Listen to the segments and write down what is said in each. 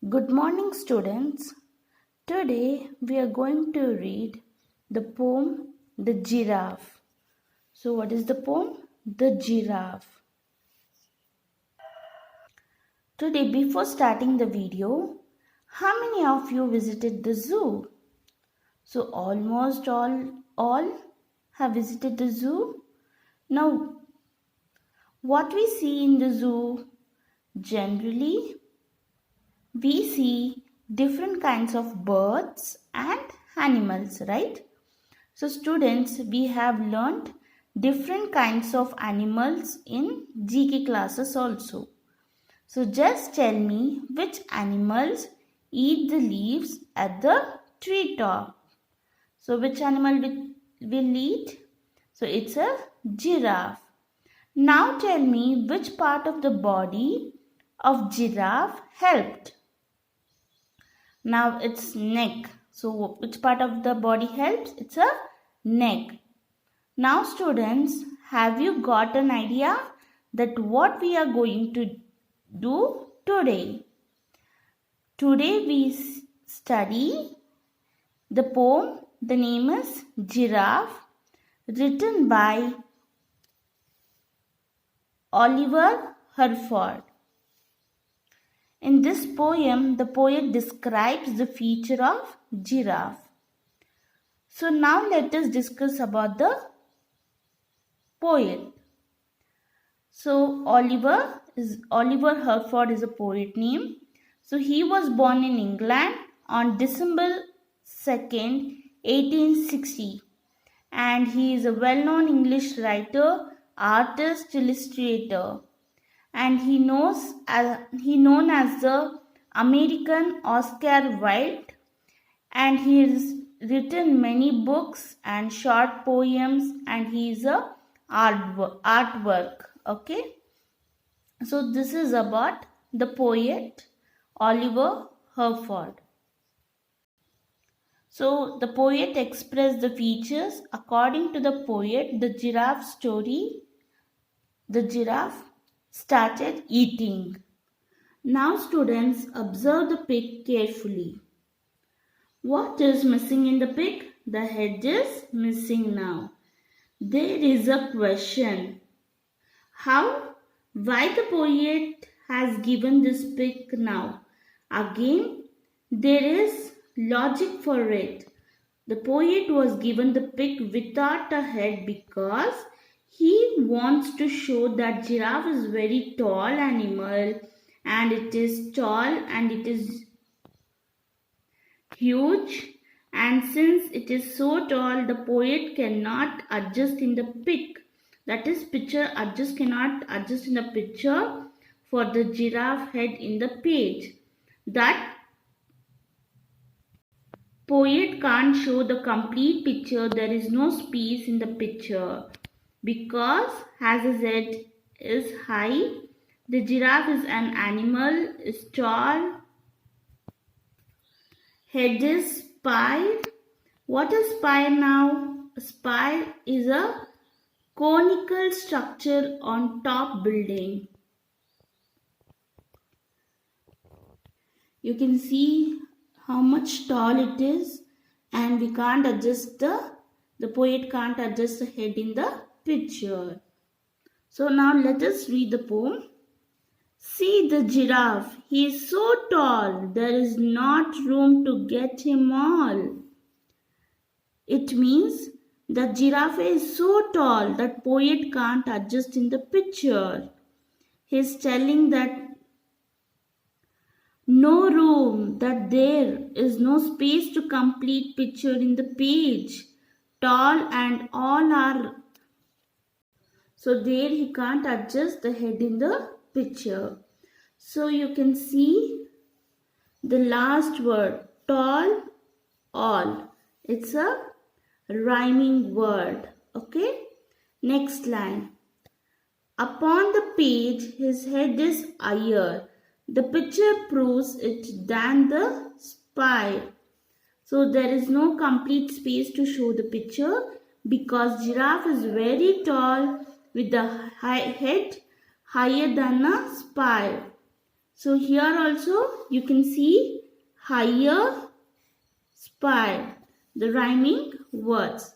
Good morning, students. Today we are going to read the poem The Giraffe. So, what is the poem? The Giraffe. Today, before starting the video, how many of you visited the zoo? So, almost all have visited the zoo. Now, what we see in the zoo generally, we see different kinds of birds and animals, right? So students, we have learned different kinds of animals in GK classes also. So just tell me which animals eat the leaves at the tree top. So which animal will eat? So it's a giraffe. Now tell me which part of the body of giraffe helped. Now it's neck. So which part of the body helps? It's a neck. Now students, have you got an idea that what we are going to do today? Today we study the poem. The name is Giraffe, written by Oliver Herford. In this poem, the poet describes the feature of giraffe. So now let us discuss about the poet. So Oliver Herford is a poet name. So he was born in England on December 2nd, 1860, and he is a well-known English writer, artist, illustrator, and he known as the American Oscar Wilde, and he has written many books and short poems, and he is a artwork. Okay, so this is about the poet Oliver Herford. So the poet expressed the features. According to the poet, the giraffe started eating. Now students, observe the pig carefully. What is missing in the pig? The head is missing now. There is a question. How? Why the poet has given this pig now? Again, there is logic for it. The poet was given the pig without a head because he wants to show that giraffe is very tall animal, and it is tall and it is huge, and since it is so tall, the poet cannot adjust in the pig. That is, picture adjust cannot adjust in the picture for the giraffe head in the page. That poet can't show the complete picture. There is no space in the picture because as his head is high, the giraffe is an animal, is tall, head is spire. What is spire now? A spire is a conical structure on top building. You can see how much tall it is, and we can't adjust the poet can't adjust the head in the picture. So now let us read the poem. See the giraffe, he is so tall, there is not room to get him all. It means the giraffe is so tall that poet can't adjust in the picture. He is telling that no room, that there is no space to complete picture in the page. Tall and all are. So there he can't adjust the head in the picture. So you can see the last word, tall, all. It's a rhyming word. Okay. Next line. Upon the page, his head is higher. The picture proves it than the spire. So there is no complete space to show the picture because giraffe is very tall with the head higher than a spire. So here also you can see higher, spire, the rhyming words.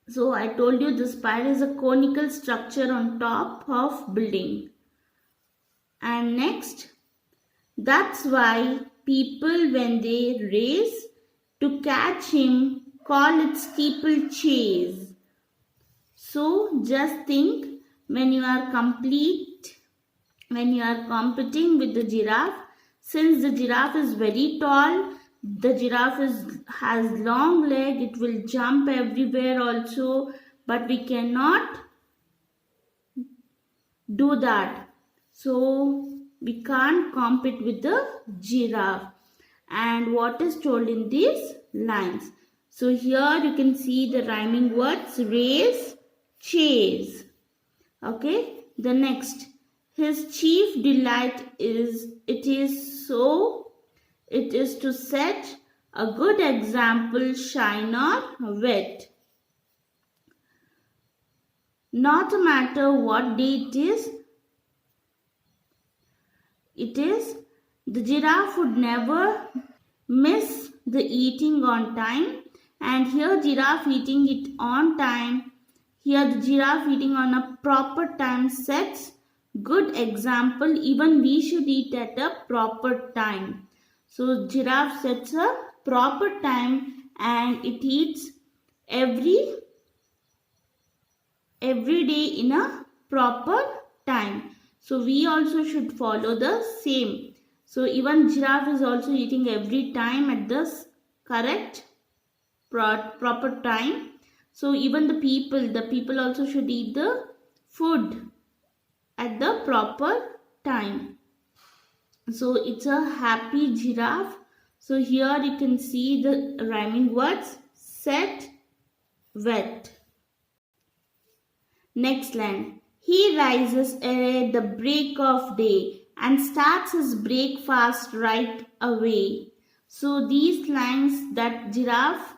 So I told you the spire is a conical structure on top of building. And next, that's why people when they race to catch him call it steeplechase. So just think, when you are competing with the giraffe, since the giraffe is very tall, the giraffe has long leg, it will jump everywhere also, but we cannot do that. So we can't compete with the giraffe. And what is told in these lines? So here you can see the rhyming words race, chase. Okay, the next, his chief delight is to set a good example, shine or wet. Not matter what day it is, the giraffe would never miss the eating on time. And here giraffe eating it on time, here the giraffe eating on a proper time sets good example. Even we should eat at a proper time. So giraffe sets a proper time and it eats every day in a proper time. So we also should follow the same. So even giraffe is also eating every time at the correct proper time. So even the people also should eat the food at the proper time. So it's a happy giraffe. So here you can see the rhyming words set, wet. Next line. He rises at the break of day and starts his breakfast right away. So these lines, that giraffe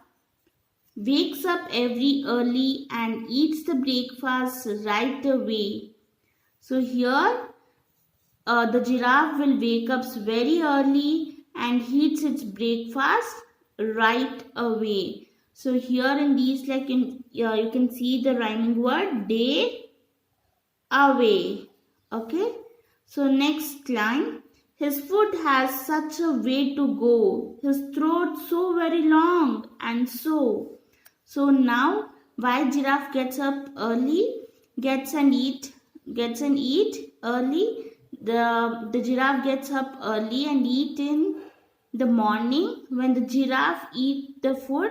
wakes up every early and eats the breakfast right away. So here the giraffe will wake up very early and eats its breakfast right away. So here in these you can see the rhyming word day, away. Okay. So next line. His foot has such a way to go. His throat so very long and so. So now why giraffe gets up early, gets and eat early. The giraffe gets up early and eat in the morning. When the giraffe eat the food,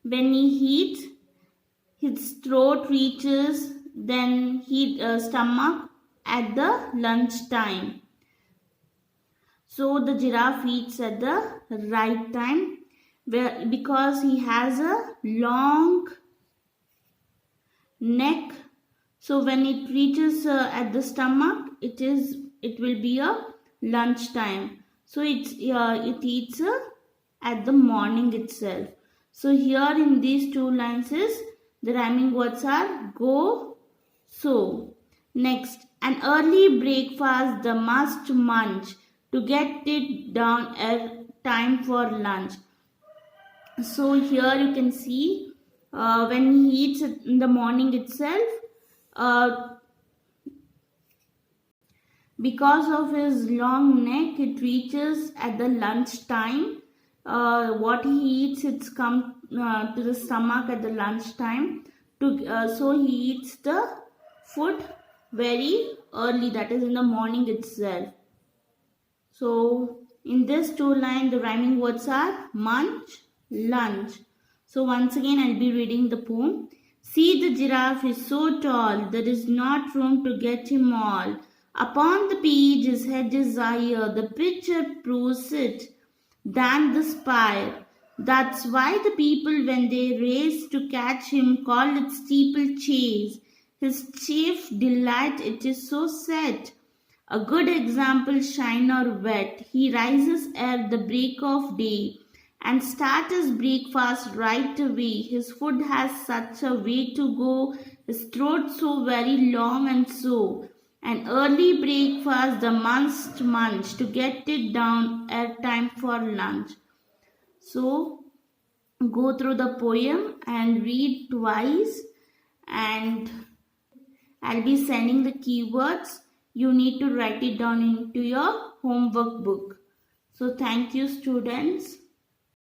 when he eats, his throat reaches then stomach at the lunch time. So the giraffe eats at the right time because he has a long neck. So when it reaches at the stomach, it will be a lunch time. So it eats at the morning itself. So here in these two lines the rhyming words are go, so. Next, an early breakfast the must munch to get it down at time for lunch. So here you can see when he eats in the morning itself, because of his long neck, it reaches at the lunch time. What he eats, it's come to the stomach at the lunch time. So he eats the food very early, that is in the morning itself. So in this two line, the rhyming words are munch, lunch. So once again, I'll be reading the poem. See, the giraffe is so tall, there is not room to get him all. Upon the page his head is higher, the picture proves it, than the spire. That's why the people when they race to catch him call it steeplechase. His chief delight it is so set. A good example shine or wet. He rises at the break of day and starts his breakfast right away. His food has such a way to go. his throat so very long and so. An early breakfast, the munch to get it down at time for lunch. So go through the poem and read twice, and I'll be sending the keywords. You need to write it down into your homework book. So thank you, students.